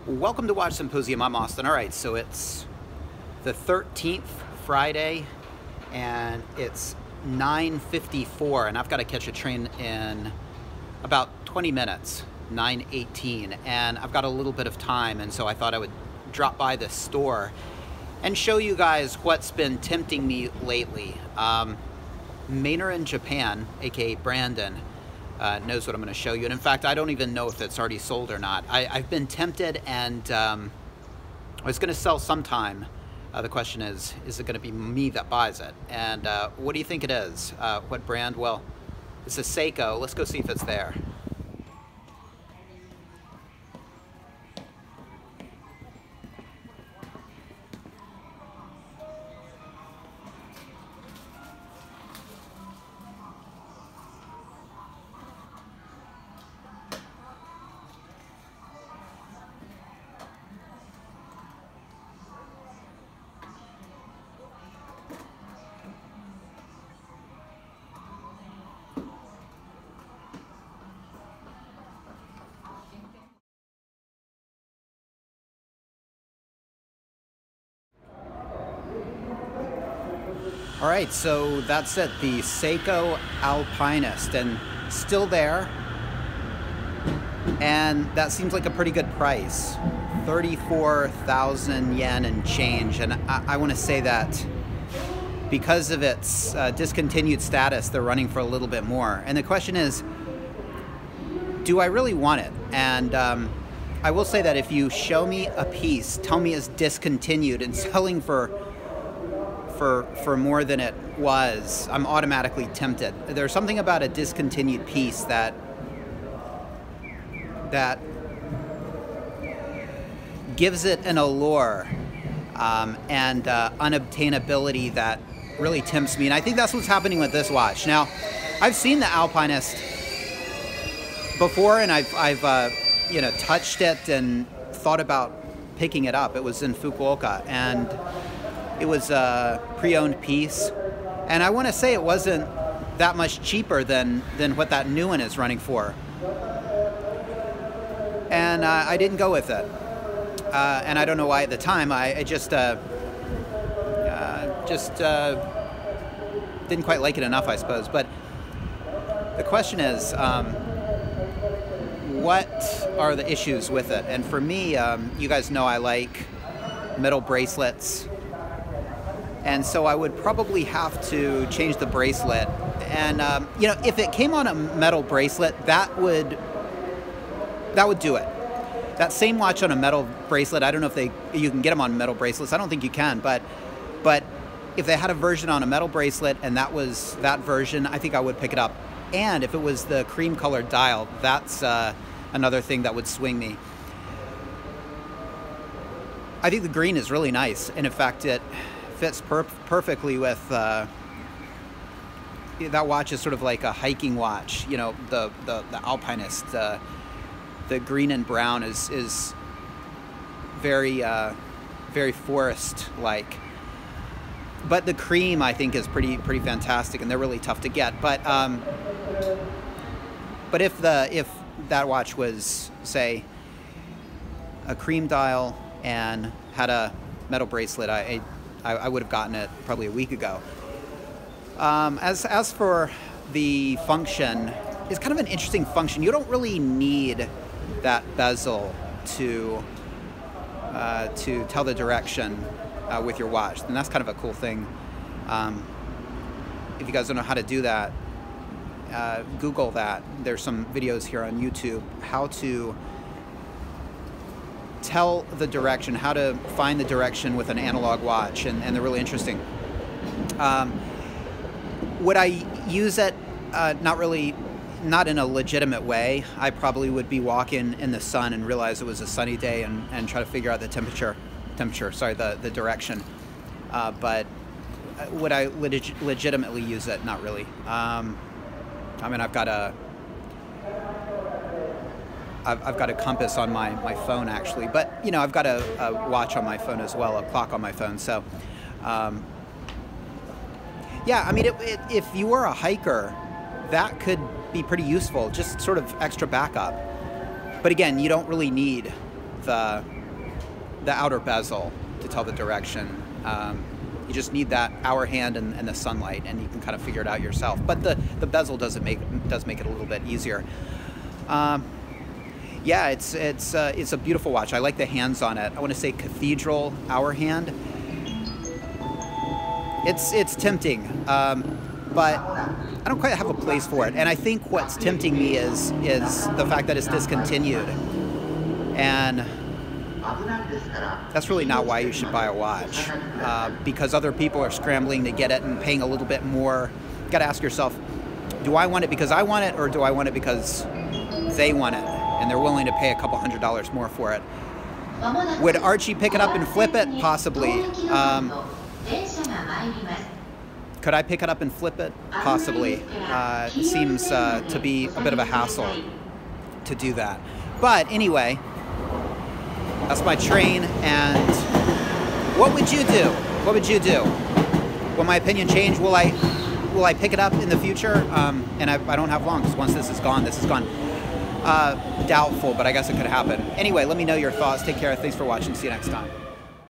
Welcome to Watch Symposium. I'm Austin. All right, so it's the 13th, Friday, and it's 9:54, and I've got to catch a train in about 20 minutes, 9:18, and I've got a little bit of time, and so I thought I would drop by this store and show you guys what's been tempting me lately. Maynard in Japan, aka Brandon, knows what I'm going to show you, and in fact I don't even know if it's already sold or not. I've been tempted, and it's going to sell sometime. The question is it going to be me that buys it? And what do you think it is? What brand? Well, it's a Seiko. Let's go see if it's there. All right, so that's it, the Seiko Alpinist, and still there, and that seems like a pretty good price, 34,000 yen and change, and I want to say that because of its discontinued status, they're running for a little bit more, and the question is, do I really want it? And I will say that if you show me a piece, tell me it's discontinued and selling for more than it was, I'm automatically tempted. There's something about a discontinued piece that gives it an allure and unobtainability that really tempts me, and I think that's what's happening with this watch. Now, I've seen the Alpinist before, and I've you know, touched it and thought about picking it up. It was in Fukuoka, and it was a pre-owned piece, and I want to say it wasn't that much cheaper than what that new one is running for. And I didn't go with it, and I don't know why at the time. I just didn't quite like it enough, I suppose. But the question is, what are the issues with it? And for me, you guys know I like metal bracelets. And so I would probably have to change the bracelet. And, you know, if it came on a metal bracelet, that would do it. That same watch on a metal bracelet, I don't know if you can get them on metal bracelets. I don't think you can, but if they had a version on a metal bracelet and that was that version, I think I would pick it up. And if it was the cream colored dial, that's another thing that would swing me. I think the green is really nice. And in fact, it fits perfectly with that watch is sort of like a hiking watch. You know, the Alpinist, the green and brown is very very forest like, but the cream I think is pretty fantastic, and they're really tough to get. But if that watch was, say, a cream dial and had a metal bracelet, I would have gotten it probably a week ago. As for the function, it's kind of an interesting function. You don't really need that bezel to tell the direction with your watch, and that's kind of a cool thing. If you guys don't know how to do that, Google that. There's some videos here on YouTube how to tell the direction, how to find the direction with an analog watch, and they're really interesting. Would I use it? Not really, not in a legitimate way. I probably would be walking in the sun and realize it was a sunny day and try to figure out the the direction. But would I legitimately use it? Not really. I mean, I've got a compass on my phone, actually, but you know, I've got a watch on my phone as well, a clock on my phone. So yeah, I mean, if you were a hiker, that could be pretty useful, just sort of extra backup. But again, you don't really need the outer bezel to tell the direction. You just need that hour hand and the sunlight, and you can kind of figure it out yourself. But the bezel does make it a little bit easier. Yeah, it's a beautiful watch. I like the hands on it. I want to say cathedral hour hand. It's tempting, but I don't quite have a place for it. And I think what's tempting me is the fact that it's discontinued, and that's really not why you should buy a watch, because other people are scrambling to get it and paying a little bit more. You got to ask yourself, do I want it because I want it, or do I want it because they want it and they're willing to pay a couple $100s more for it? Would Archie pick it up and flip it? Possibly. Could I pick it up and flip it? Possibly. It seems to be a bit of a hassle to do that. But anyway, that's my train. And what would you do? What would you do? Will my opinion change? Will I pick it up in the future? And I don't have long, because once this is gone, this is gone. Doubtful, but I guess it could happen. Anyway, let me know your thoughts. Take care. Thanks for watching. See you next time.